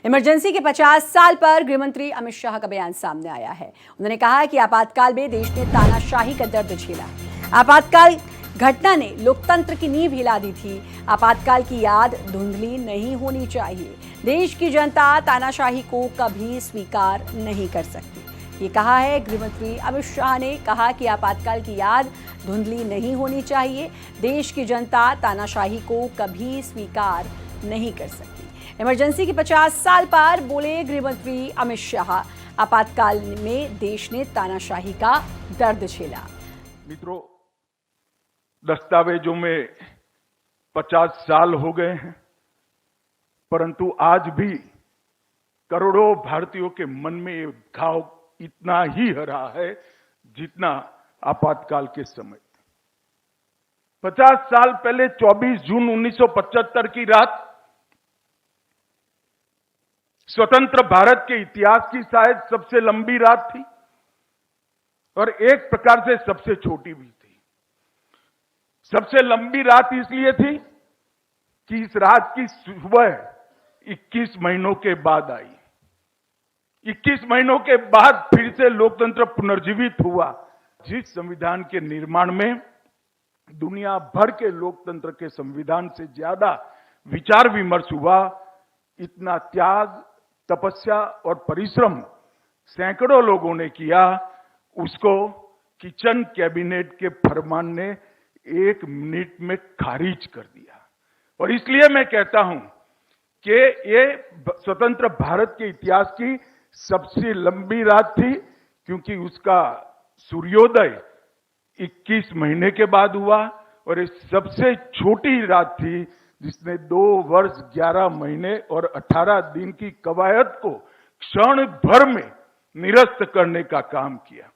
Emergency के 50 साल पर गृहमंत्री अमित शाह का बयान सामने आया है। उन्होंने कहा कि आपातकाल में देश ने तानाशाही का दर्द झेला है। आपातकाल घटना ने लोकतंत्र की नींव हिला दी थी। आपातकाल की याद धुंधली नहीं होनी चाहिए। देश की जनता तानाशाही को कभी स्वीकार नहीं कर सकती। ये कहा है गृहमंत्री अमित शाह ने कहा कि आपातकाल की याद धुंधली नहीं होनी चाहिए। देश की जनता तानाशाही को कभी स्वीकार नहीं कर सकती। इमरजेंसी के 50 साल पर बोले गृहमंत्री अमित शाह, आपातकाल में देश ने तानाशाही का दर्द झेला। मित्रों, दस्तावेजों में 50 साल हो गए हैं, परंतु आज भी करोड़ों भारतीयों के मन में ये घाव इतना ही हरा है जितना आपातकाल के समय। 50 साल पहले 24 जून 1975 की रात स्वतंत्र भारत के इतिहास की शायद सबसे लंबी रात थी और एक प्रकार से सबसे छोटी भी थी। सबसे लंबी रात इसलिए थी कि इस रात की सुबह 21 महीनों के बाद आई। 21 महीनों के बाद फिर से लोकतंत्र पुनर्जीवित हुआ। जिस संविधान के निर्माण में दुनिया भर के लोकतंत्र के संविधान से ज्यादा विचार विमर्श हुआ, इतना त्याग, तपस्या और परिश्रम सैकड़ों लोगों ने किया, उसको किचन कैबिनेट के फरमान ने 1 मिनट में खारिज कर दिया। और इसलिए मैं कहता हूं कि ये स्वतंत्र भारत के इतिहास की सबसे लंबी रात थी, क्योंकि उसका सूर्योदय 21 महीने के बाद हुआ और ये सबसे छोटी रात थी जिसने 2 वर्ष 11 महीने और 18 दिन की कवायद को क्षण भर में निरस्त करने का काम किया।